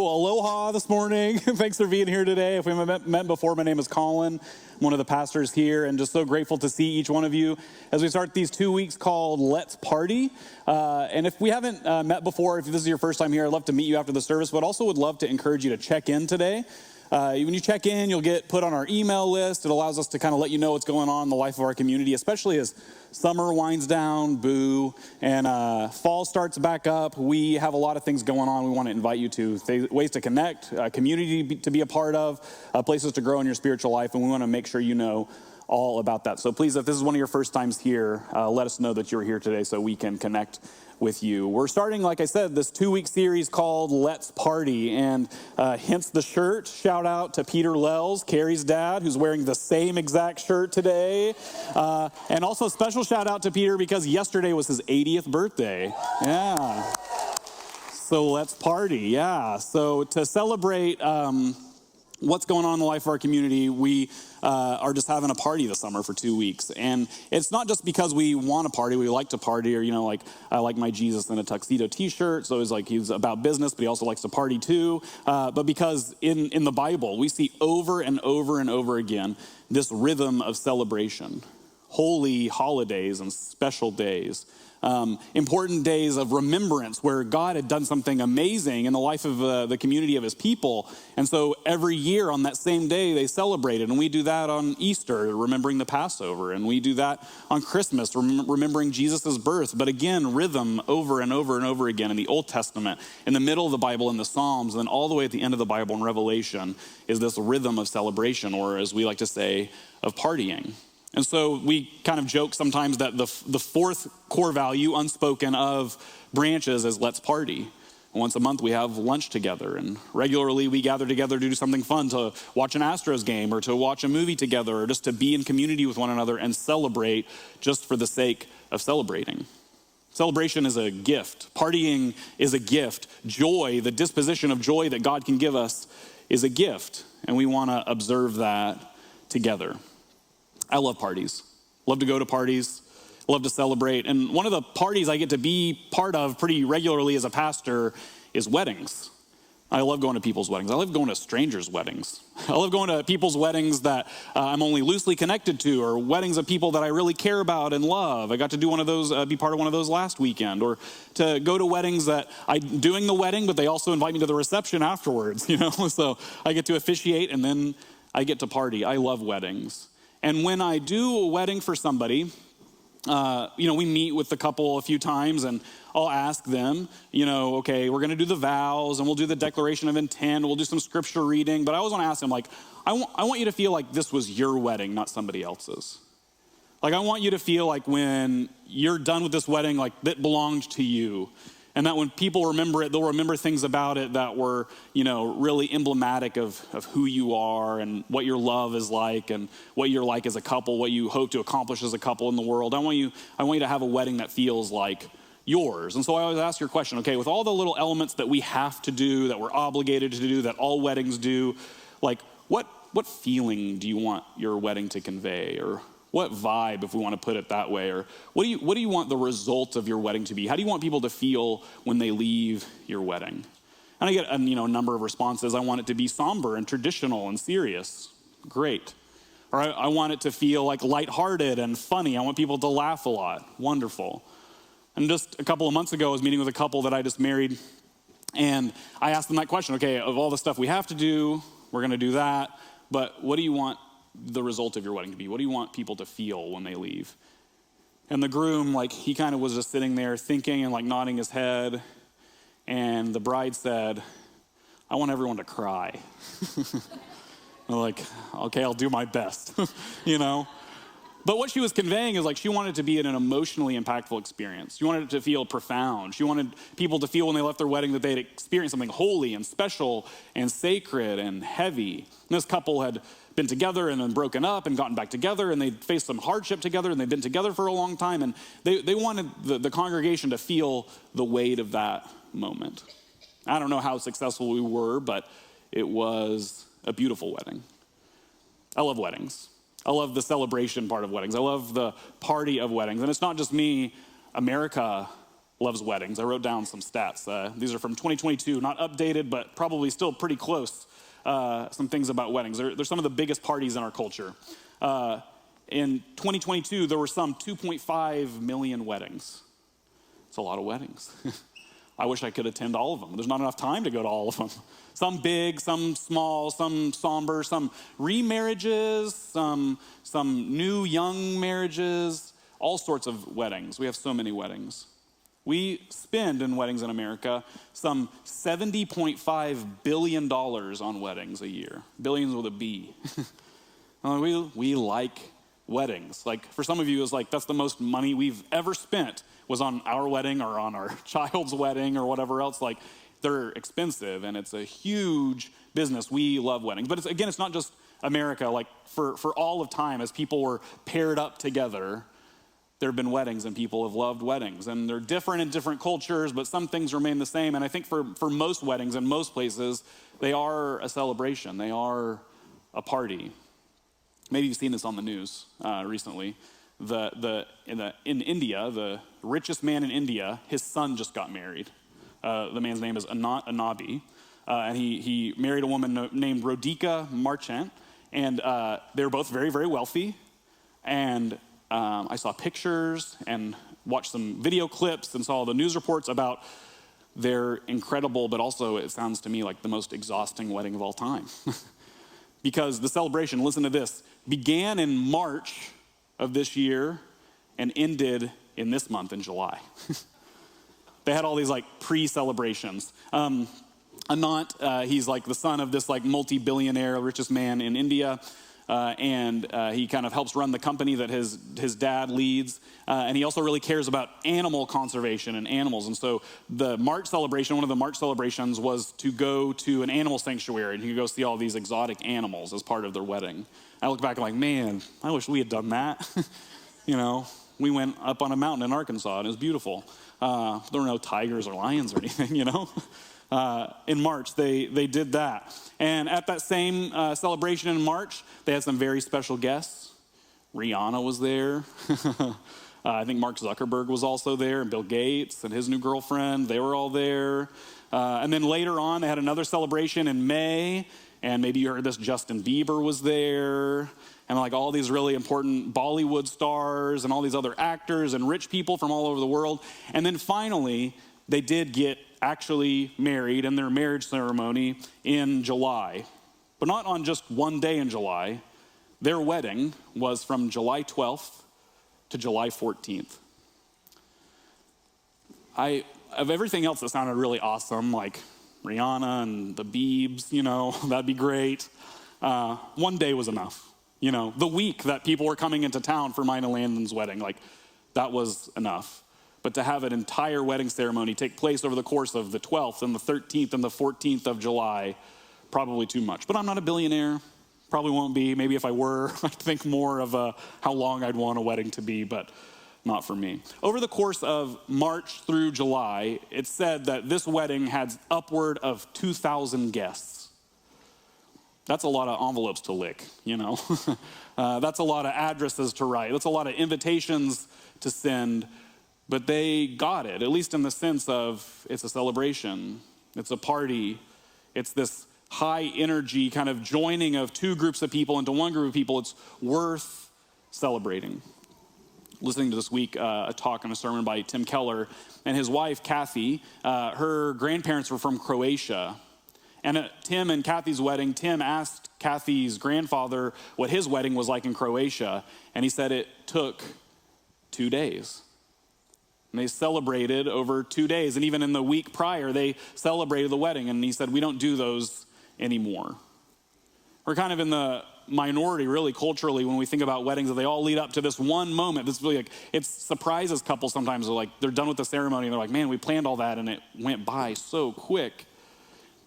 Aloha this morning. Thanks for being here today. If we haven't met before, my name is Colin. I'm one of the pastors here, and just so grateful to see each one of you as we start these 2 weeks called Let's Party. And if we haven't met before, if this is your first time here, I'd love to meet you after the service, but also would love to encourage you to check in today. When you check in, you'll get put on our email list. It allows us to kind of let you know what's going on in the life of our community, especially as summer winds down, and fall starts back up. We have a lot of things going on we want to invite you to, ways to connect, community to be a part of, places to grow in your spiritual life, and we want to make sure you know all about that. So please, if this is one of your first times here, let us know that you're here today so we can connect with you. We're starting, like I said, this 2-week series called Let's Party, and hence the shirt. Shout out to Peter Lells, Carrie's dad, who's wearing the same exact shirt today. And also special shout out to Peter because yesterday was his 80th birthday. Yeah. So let's party. Yeah. So to celebrate what's going on in the life of our community, we are just having a party this summer for 2 weeks. And it's not just because we want to party, we like to party, or, like, I like my Jesus in a tuxedo t-shirt, so he's about business, but he also likes to party too. But because in the Bible, we see over and over and over again this rhythm of celebration, holy holidays and special days. Important days of remembrance where God had done something amazing in the life of the community of his people. And so every year on that same day they celebrated, and we do that on Easter, remembering the Passover, and we do that on Christmas, remembering Jesus' birth. But again, rhythm over and over and over again in the Old Testament, in the middle of the Bible in the Psalms, and then all the way at the end of the Bible in Revelation is this rhythm of celebration, or as we like to say, of partying. And so we kind of joke sometimes that the fourth core value, unspoken, of branches is let's party. Once a month we have lunch together, and regularly we gather together to do something fun, to watch an Astros game or to watch a movie together, or just to be in community with one another and celebrate just for the sake of celebrating. Celebration is a gift. Partying is a gift. Joy, the disposition of joy that God can give us, is a gift, and we want to observe that together. I love parties. Love to go to parties. Love to celebrate. And one of the parties I get to be part of pretty regularly as a pastor is weddings. I love going to people's weddings. I love going to strangers' weddings. I love going to people's weddings that I'm only loosely connected to, or weddings of people that I really care about and love. I got to do one of those, be part of one of those last weekend, or to go to weddings that I'm doing the wedding, but they also invite me to the reception afterwards, So I get to officiate and then I get to party. I love weddings. And when I do a wedding for somebody, we meet with the couple a few times, and I'll ask them, okay, we're going to do the vows, and we'll do the declaration of intent, we'll do some scripture reading, but I always want to ask them, I want you to feel like this was your wedding, not somebody else's. I want you to feel like when you're done with this wedding, that belonged to you. And that when people remember it, they'll remember things about it that were, really emblematic of who you are and what your love is like and what you're like as a couple, what you hope to accomplish as a couple in the world. I want you to have a wedding that feels like yours. And so I always ask your question, okay, with all the little elements that we have to do, that we're obligated to do, that all weddings do, what feeling do you want your wedding to convey? Or what vibe, if we want to put it that way? Or what do you want the result of your wedding to be? How do you want people to feel when they leave your wedding? And I get a number of responses. I want it to be somber and traditional and serious. Great. Or I want it to feel lighthearted and funny. I want people to laugh a lot. Wonderful. And just a couple of months ago, I was meeting with a couple that I just married, and I asked them that question. Okay, of all the stuff we have to do, we're going to do that, but what do you want the result of your wedding to be? What do you want people to feel when they leave? And the groom, he kind of was just sitting there thinking and nodding his head. And the bride said, I want everyone to cry. I'm okay, I'll do my best, But what she was conveying is she wanted it to be an emotionally impactful experience. She wanted it to feel profound. She wanted people to feel when they left their wedding that they'd experienced something holy and special and sacred and heavy. And this couple had been together and then broken up and gotten back together, and they'd faced some hardship together, and they'd been together for a long time, and they wanted the congregation to feel the weight of that moment. I don't know how successful we were, but it was a beautiful wedding. I love weddings. I love the celebration part of weddings. I love the party of weddings. And it's not just me. America loves weddings. I wrote down some stats. These are from 2022, not updated, but probably still pretty close. Some things about weddings. They're some of the biggest parties in our culture. In 2022, there were some 2.5 million weddings. It's a lot of weddings. I wish I could attend all of them. There's not enough time to go to all of them. Some big, some small, some somber, some remarriages, some new young marriages, all sorts of weddings. We have so many weddings. We spend in weddings in America some $70.5 billion on weddings a year. Billions with a B. We like weddings. Like for some of you, it's like that's the most money we've ever spent was on our wedding or on our child's wedding or whatever else. Like they're expensive and it's a huge business. We love weddings. But it's not just America. Like for all of time, as people were paired up together, there have been weddings and people have loved weddings. And they're different in different cultures, but some things remain the same. And I think for most weddings in most places, they are a celebration. They are a party. Maybe you've seen this on the news recently. In India, the richest man in India, his son just got married. The man's name is Anant Anabi. And he married a woman named Radhika Marchant. And they were both very, very wealthy. And I saw pictures and watched some video clips and saw the news reports about their incredible, but also it sounds to me like the most exhausting wedding of all time. Because the celebration, listen to this, began in March of this year and ended in this month in July. They had all these like pre-celebrations. Anant, he's like the son of this like multi-billionaire, richest man in India. And he kind of helps run the company that his dad leads. And he also really cares about animal conservation and animals. And so the March celebration, one of the March celebrations was to go to an animal sanctuary and you could go see all these exotic animals as part of their wedding. I look back and like, man, I wish we had done that. We went up on a mountain in Arkansas and it was beautiful. There were no tigers or lions or anything, In March, they did that. And at that same celebration in March, they had some very special guests. Rihanna was there. I think Mark Zuckerberg was also there, and Bill Gates and his new girlfriend, they were all there. And then later on, they had another celebration in May, and maybe you heard this, Justin Bieber was there, and like all these really important Bollywood stars and all these other actors and rich people from all over the world. And then finally, they did get actually married in their marriage ceremony in July. But not on just one day in July. Their wedding was from July 12th to July 14th. Of everything else that sounded really awesome, like Rihanna and the Biebs, that'd be great. One day was enough. The week that people were coming into town for mine and Landon's wedding, like that was enough. But to have an entire wedding ceremony take place over the course of the 12th and the 13th and the 14th of July, probably too much. But I'm not a billionaire, probably won't be. Maybe if I were, I'd think more of how long I'd want a wedding to be, but not for me. Over the course of March through July, it's said that this wedding had upward of 2,000 guests. That's a lot of envelopes to lick, That's a lot of addresses to write. That's a lot of invitations to send. But they got it, at least in the sense of it's a celebration, it's a party, it's this high energy kind of joining of two groups of people into one group of people. It's worth celebrating. Listening to this week a talk and a sermon by Tim Keller and his wife, Kathy, her grandparents were from Croatia. And at Tim and Kathy's wedding, Tim asked Kathy's grandfather what his wedding was like in Croatia. And he said it took 2 days. And they celebrated over 2 days. And even in the week prior, they celebrated the wedding. And he said, we don't do those anymore. We're kind of in the minority, really, culturally, when we think about weddings, that they all lead up to this one moment. This really, it surprises couples sometimes. They're done with the ceremony, and they're like, man, we planned all that, and it went by so quick.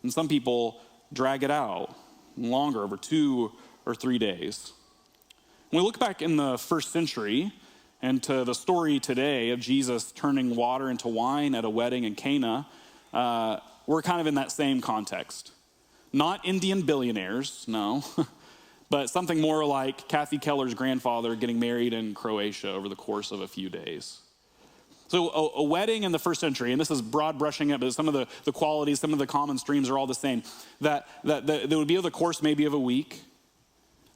And some people drag it out longer, over 2 or 3 days. When we look back in the first century, and to the story today of Jesus turning water into wine at a wedding in Cana, we're kind of in that same context. Not Indian billionaires, no, but something more like Kathy Keller's grandfather getting married in Croatia over the course of a few days. So a wedding in the first century, and this is broad brushing it, but some of the qualities, some of the common streams are all the same, that would be over the course maybe of a week,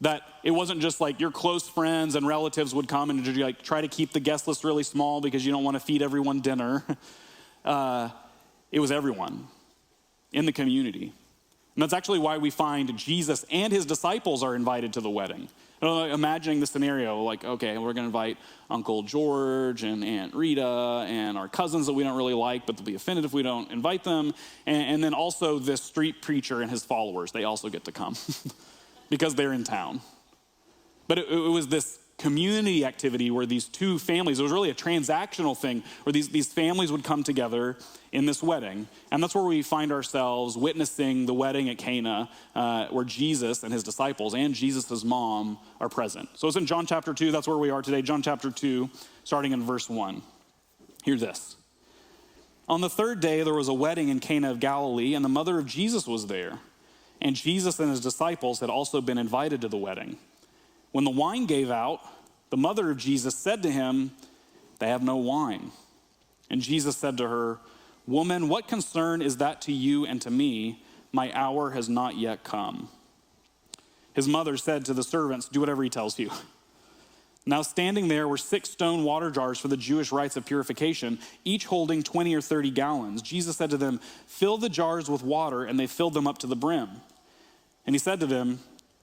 that it wasn't just like your close friends and relatives would come and like try to keep the guest list really small because you don't want to feed everyone dinner. It was everyone in the community. And that's actually why we find Jesus and his disciples are invited to the wedding. Imagining the scenario, like, okay, we're going to invite Uncle George and Aunt Rita and our cousins that we don't really like, but they'll be offended if we don't invite them. And then also this street preacher and his followers, they also get to come because they're in town. But it was this community activity where these two families, it was really a transactional thing where these families would come together in this wedding. And that's where we find ourselves witnessing the wedding at Cana, where Jesus and his disciples and Jesus' mom are present. So it's in John chapter 2, that's where we are today. John chapter 2, starting in verse 1. Hear this. On the third day, there was a wedding in Cana of Galilee, and the mother of Jesus was there. And Jesus and his disciples had also been invited to the wedding. When the wine gave out, the mother of Jesus said to him, "They have no wine." And Jesus said to her, "Woman, what concern is that to you and to me? My hour has not yet come." His mother said to the servants, "Do whatever he tells you." Now standing there were 6 stone water jars for the Jewish rites of purification, each holding 20 or 30 gallons. Jesus said to them, "Fill the jars with water," and they filled them up to the brim. And he said to them,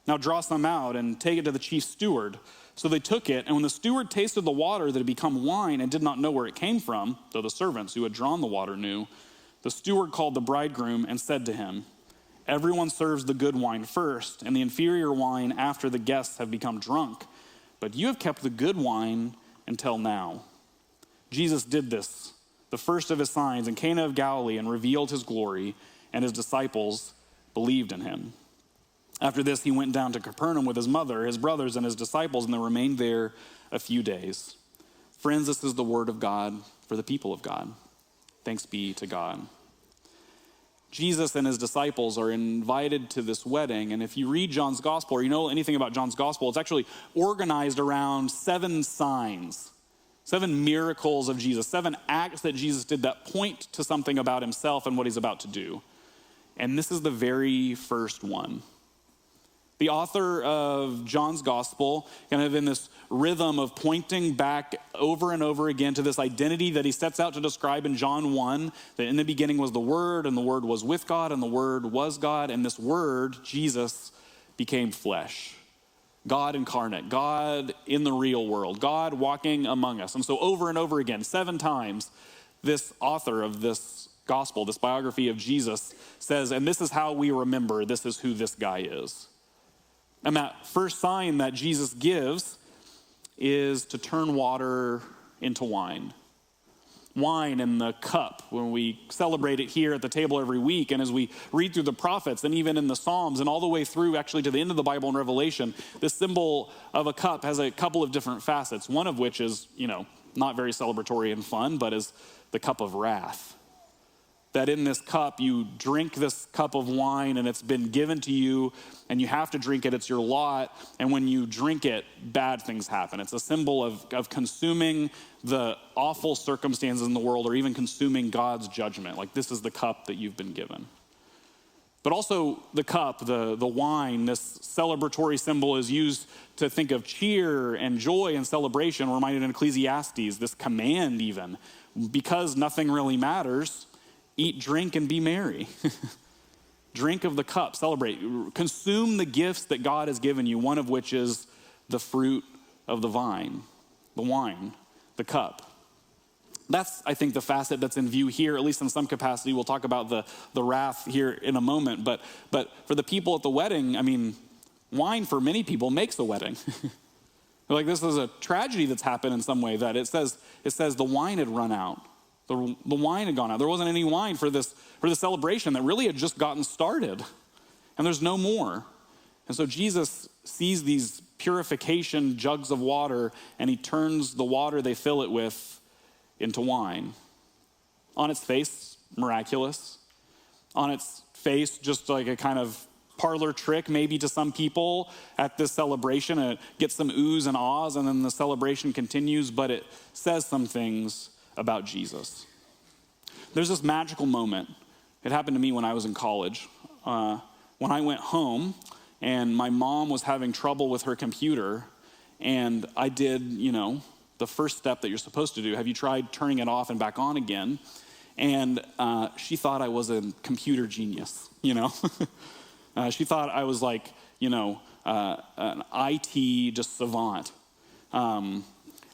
"Now draw some out and take it to the chief steward." So they took it, and when the steward tasted the water that had become wine and did not know where it came from, though the servants who had drawn the water knew, the steward called the bridegroom and said to him, "Everyone serves the good wine first, and the inferior wine after the guests have become drunk. But you have kept the good wine until now." Jesus did this, the first of his signs in Cana of Galilee, and revealed his glory, and his disciples believed in him. After this, he went down to Capernaum with his mother, his brothers, and his disciples, and they remained there a few days. Friends, this is the word of God for the people of God. Thanks be to God. Jesus and his disciples are invited to this wedding, and if you read John's gospel, or you know anything about John's gospel, it's actually organized around 7 signs, 7 miracles of Jesus, 7 acts that Jesus did that point to something about himself and what he's about to do. And this is the very first one. The author of John's gospel, kind of in this rhythm of pointing back over and over again to this identity that he sets out to describe in John 1, that in the beginning was the Word, and the Word was with God, and the Word was God, and this Word, Jesus, became flesh. God incarnate, God in the real world, God walking among us. And so over and over again, 7 times, this author of this gospel, this biography of Jesus says, and this is how we remember, this is who this guy is. And that first sign that Jesus gives is to turn water into wine. Wine in the cup, when we celebrate it here at the table every week, and as we read through the prophets and even in the Psalms and all the way through actually to the end of the Bible in Revelation, this symbol of a cup has a couple of different facets, one of which is, not very celebratory and fun, but is the cup of wrath. That in this cup, you drink this cup of wine and it's been given to you and you have to drink it, it's your lot. And when you drink it, bad things happen. It's a symbol of consuming the awful circumstances in the world or even consuming God's judgment. Like this is the cup that you've been given. But also the cup, the wine, this celebratory symbol is used to think of cheer and joy and celebration. We're reminded in Ecclesiastes, this command even, because nothing really matters, eat, drink, and be merry. Drink of the cup, celebrate. Consume the gifts that God has given you, one of which is the fruit of the vine, the wine, the cup. That's, I think, the facet that's in view here, at least in some capacity. We'll talk about the wrath here in a moment. But for the people at the wedding, wine for many people makes a wedding. Like this is a tragedy that's happened in some way, that it says the wine had run out. The wine had gone out. There wasn't any wine for this celebration that really had just gotten started. And there's no more. And so Jesus sees these purification jugs of water and he turns the water they fill it with into wine. On its face, miraculous. On its face, just like a kind of parlor trick maybe to some people at this celebration. It gets some oohs and ahs and then the celebration continues, but it says some things about Jesus. There's this magical moment. It happened to me when I was in college. When I went home and my mom was having trouble with her computer, and I did, the first step that you're supposed to do. Have you tried turning it off and back on again? And she thought I was a computer genius, She thought I was like, an IT just savant. And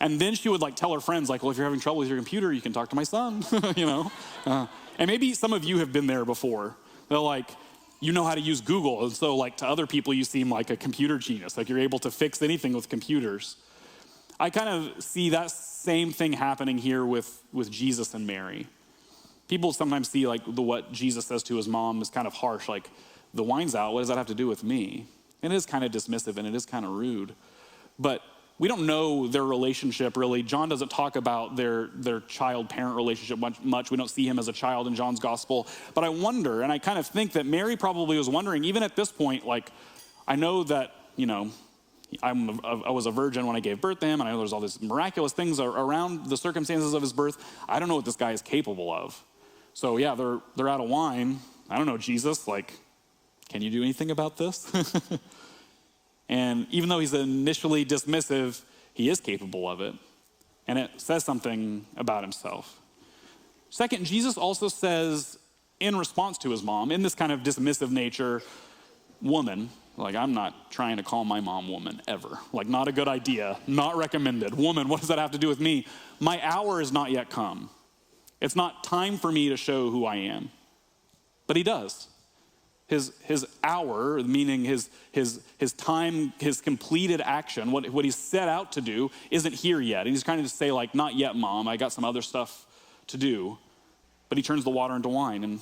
then she would tell her friends, well, if you're having trouble with your computer, you can talk to my son, And maybe some of you have been there before. They're you know how to use Google. And so to other people, you seem like a computer genius. You're able to fix anything with computers. I kind of see that same thing happening here with Jesus and Mary. People sometimes see what Jesus says to his mom is kind of harsh. The wine's out, what does that have to do with me? And it is kind of dismissive and it is kind of rude. But we don't know their relationship really. John doesn't talk about their child-parent relationship much. We don't see him as a child in John's gospel. But I wonder, and I kind of think that Mary probably was wondering, even at this point, I know that, I was a virgin when I gave birth to him, and I know there's all these miraculous things around the circumstances of his birth. I don't know what this guy is capable of. So yeah, they're out of wine. I don't know, Jesus, can you do anything about this? And even though he's initially dismissive, he is capable of it. And it says something about himself. Second, Jesus also says, in response to his mom, in this kind of dismissive nature, woman, I'm not trying to call my mom woman ever. Not a good idea, not recommended. Woman, what does that have to do with me? My hour has not yet come. It's not time for me to show who I am. But he does. His hour, meaning his time, his completed action, what he's set out to do, isn't here yet. And he's kind of to say, not yet, Mom. I got some other stuff to do. But he turns the water into wine. And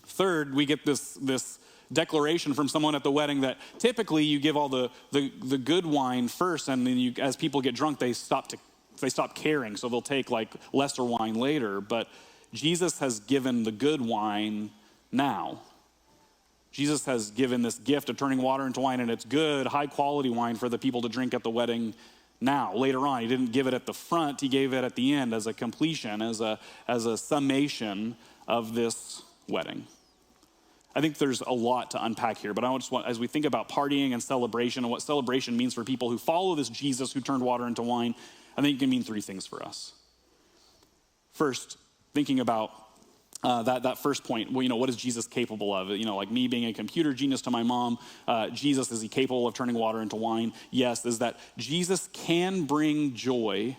third, we get this declaration from someone at the wedding that typically you give all the good wine first, and then as people get drunk, they stop caring. So they'll take lesser wine later. But Jesus has given the good wine now. Jesus has given this gift of turning water into wine, and it's good, high quality wine for the people to drink at the wedding now, later on. He didn't give it at the front, he gave it at the end as a completion, as a summation of this wedding. I think there's a lot to unpack here, but I just want, as we think about partying and celebration and what celebration means for people who follow this Jesus who turned water into wine, I think it can mean three things for us. First, thinking about that first point, what is Jesus capable of? Me being a computer genius to my mom, Jesus, is he capable of turning water into wine? Yes, is that Jesus can bring joy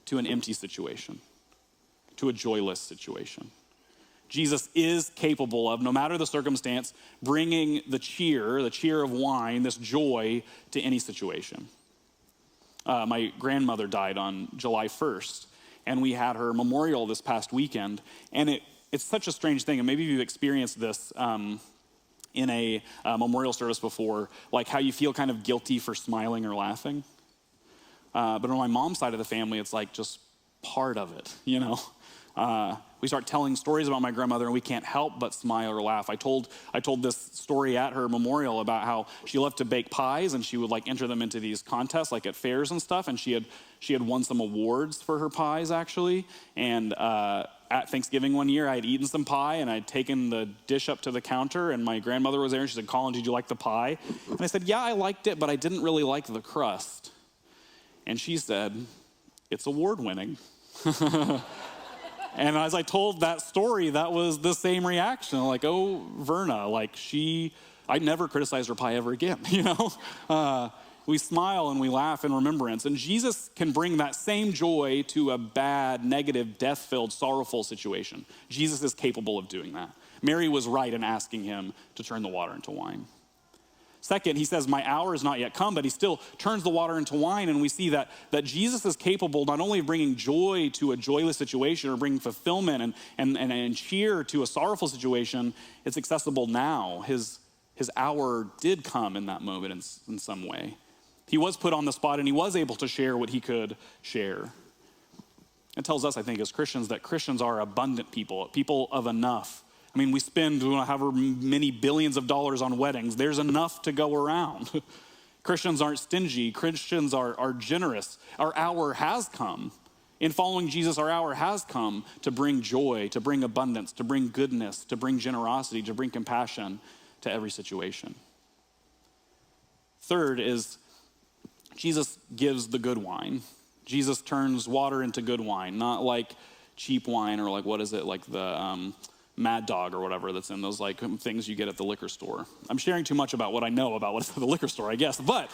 to an empty situation, to a joyless situation. Jesus is capable of, no matter the circumstance, bringing the cheer of wine, this joy to any situation. My grandmother died on July 1st, and we had her memorial this past weekend, and it's such a strange thing, and maybe you've experienced this in a memorial service before, how you feel kind of guilty for smiling or laughing. But on my mom's side of the family, it's just part of it, We start telling stories about my grandmother, and we can't help but smile or laugh. I told this story at her memorial about how she loved to bake pies, and she would enter them into these contests, at fairs and stuff. And she had won some awards for her pies, actually. And at Thanksgiving one year, I had eaten some pie, and I'd taken the dish up to the counter, and my grandmother was there, and she said, "Colin, did you like the pie?" And I said, "Yeah, I liked it, but I didn't really like the crust." And she said, "It's award-winning." And as I told that story, that was the same reaction. Oh, Verna, I never criticized her pie ever again, We smile and we laugh in remembrance. And Jesus can bring that same joy to a bad, negative, death-filled, sorrowful situation. Jesus is capable of doing that. Mary was right in asking him to turn the water into wine. Second, he says, my hour has not yet come, but he still turns the water into wine. And we see that Jesus is capable not only of bringing joy to a joyless situation or bringing fulfillment and cheer to a sorrowful situation. It's accessible now. His hour did come in that moment in some way. He was put on the spot, and he was able to share what he could share. It tells us, I think, as Christians, that Christians are abundant people of enough. We spend however many billions of dollars on weddings. There's enough to go around. Christians aren't stingy. Christians are generous. Our hour has come In following Jesus, our hour has come to bring joy, to bring abundance, to bring goodness, to bring generosity, to bring compassion to every situation. Third is Jesus gives the good wine. Jesus turns water into good wine, not like cheap wine or like, what is it, like the Mad Dog or whatever that's in those like things you get at the liquor store. I'm sharing too much about what I know about what's at the liquor store, I guess. But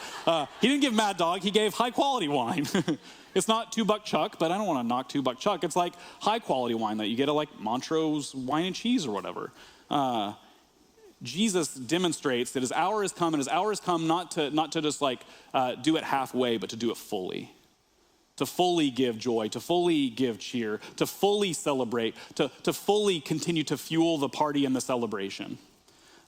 he didn't give Mad Dog, he gave high quality wine. It's not $2 Chuck, but I don't want to knock $2 Chuck. It's like high quality wine that you get at like Montrose Wine and Cheese or whatever. Jesus demonstrates that his hour has come, and his hour has come not to just like do it halfway, but to do it fully. To fully give joy, to fully give cheer, to fully celebrate, to fully continue to fuel the party and the celebration.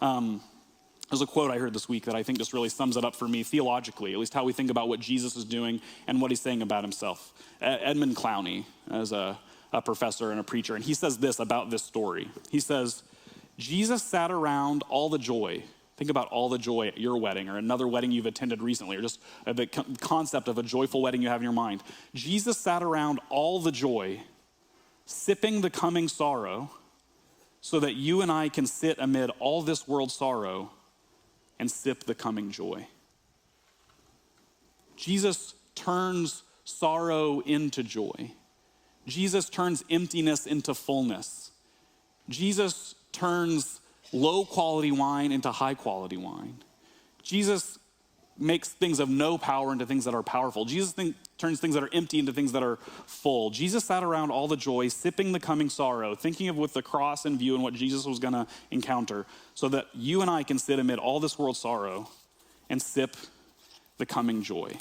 There's a quote I heard this week that I think just really sums it up for me theologically, at least how we think about what Jesus is doing and what he's saying about himself. Edmund Clowney is a professor and a preacher, and he says this about this story. He says, Jesus sat around all the joy. Think about all the joy at your wedding or another wedding you've attended recently, or just the concept of a joyful wedding you have in your mind. Jesus sat around all the joy, sipping the coming sorrow, so that you and I can sit amid all this world's sorrow and sip the coming joy. Jesus turns sorrow into joy. Jesus turns emptiness into fullness. Jesus turns low quality wine into high quality wine. Jesus makes things of no power into things that are powerful. Jesus turns things that are empty into things that are full. Jesus sat around all the joy, sipping the coming sorrow, thinking of with the cross in view and what Jesus was going to encounter, so that you and I can sit amid all this world's sorrow and sip the coming joy.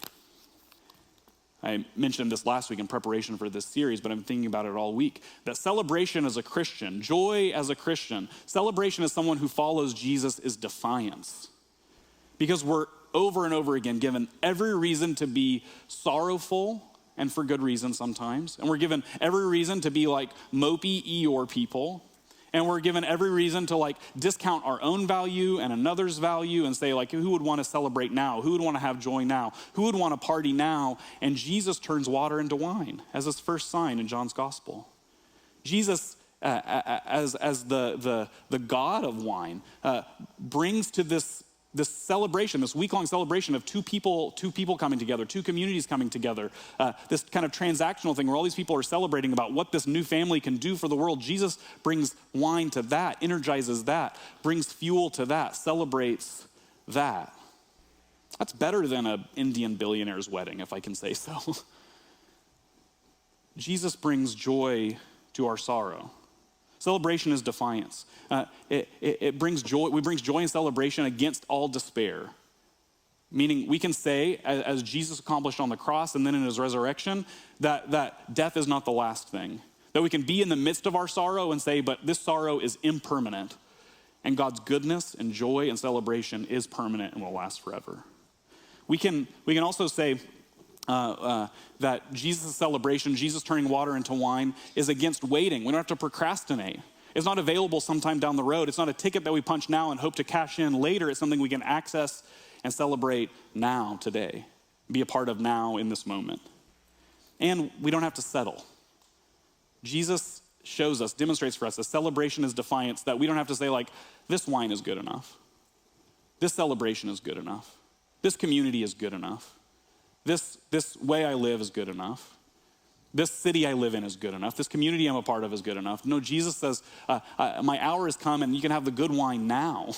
I mentioned this last week in preparation for this series, but I'm thinking about it all week, that celebration as a Christian, joy as a Christian, celebration as someone who follows Jesus is defiance. Because we're over and over again given every reason to be sorrowful, and for good reason sometimes. And we're given every reason to be like mopey Eeyore people. And we're given every reason to like discount our own value and another's value and say like, who would want to celebrate now? Who would want to have joy now? Who would want to party now? And Jesus turns water into wine as his first sign in John's gospel. Jesus, as the God of wine, brings to this celebration, this week-long celebration of two people coming together, two communities coming together, this kind of transactional thing where all these people are celebrating about what this new family can do for the world. Jesus brings wine to that, energizes that, brings fuel to that, celebrates that. That's better than an Indian billionaire's wedding, if I can say so. Jesus brings joy to our sorrow. Celebration is defiance. It brings joy. We brings joy and celebration against all despair. Meaning we can say, as Jesus accomplished on the cross and then in his resurrection, that death is not the last thing. That we can be in the midst of our sorrow and say, but this sorrow is impermanent. And God's goodness and joy and celebration is permanent and will last forever. We can also say that Jesus' celebration, Jesus turning water into wine, is against waiting. We don't have to procrastinate. It's not available sometime down the road. It's not a ticket that we punch now and hope to cash in later. It's something we can access and celebrate now, today. Be a part of now in this moment. And we don't have to settle. Jesus shows us, demonstrates for us, a celebration is defiance, that we don't have to say like, this wine is good enough. This celebration is good enough. This community is good enough. This way I live is good enough. This city I live in is good enough. This community I'm a part of is good enough. No, Jesus says, my hour has come and you can have the good wine now.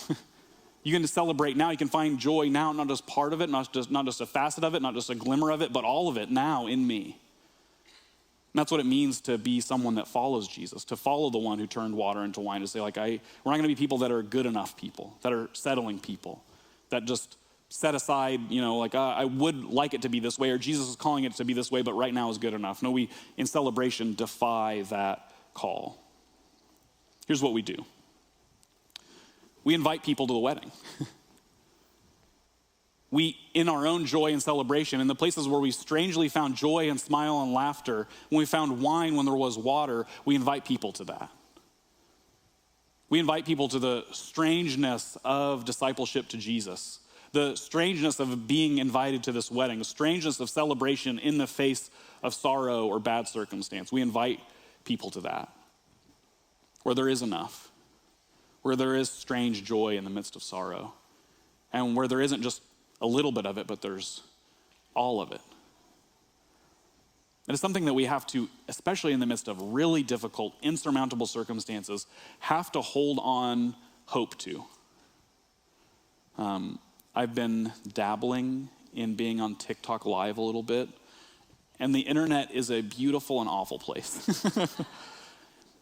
You can celebrate now. You can find joy now, not just part of it, not just a facet of it, not just a glimmer of it, but all of it now in me. And that's what it means to be someone that follows Jesus, to follow the one who turned water into wine, to say like, we're not going to be people that are good enough people, that are settling people, that just set aside, like I would like it to be this way, or Jesus is calling it to be this way, but right now is good enough. No, we, in celebration, defy that call. Here's what we do. We invite people to the wedding. We, in our own joy and celebration, in the places where we strangely found joy and smile and laughter, when we found wine when there was water, we invite people to that. We invite people to the strangeness of discipleship to Jesus. the strangeness of being invited to this wedding, the strangeness of celebration in the face of sorrow or bad circumstance. We invite people to that, where there is enough, where there is strange joy in the midst of sorrow, and where there isn't just a little bit of it, but there's all of it. It is something that we have to, especially in the midst of really difficult, insurmountable circumstances, have to hold on hope to. I've been dabbling in being on TikTok Live a little bit, and the internet is a beautiful and awful place.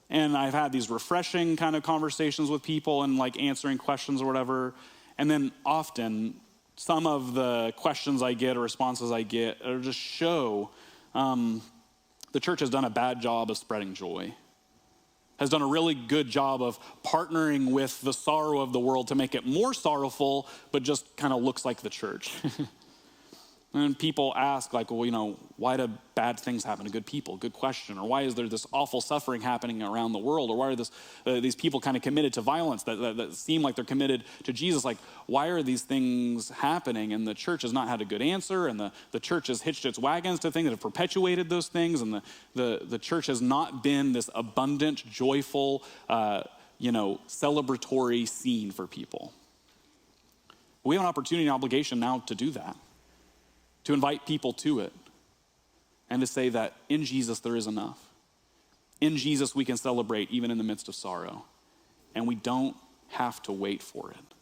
And I've had these refreshing kind of conversations with people and like answering questions or whatever. And then often some of the questions I get or responses I get are just show the church has done a bad job of spreading joy, has done a really good job of partnering with the sorrow of the world to make it more sorrowful, but just kind of looks like the church. And people ask like, well, why do bad things happen to good people? Good question. Or why is there this awful suffering happening around the world? Or why are these people kind of committed to violence that seem like they're committed to Jesus? Like, why are these things happening? And the church has not had a good answer. And the church has hitched its wagons to things that have perpetuated those things. And the church has not been this abundant, joyful, celebratory scene for people. We have an opportunity and obligation now to do that, to invite people to it, and to say that in Jesus there is enough. In Jesus we can celebrate even in the midst of sorrow, and we don't have to wait for it.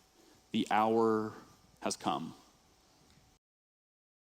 The hour has come.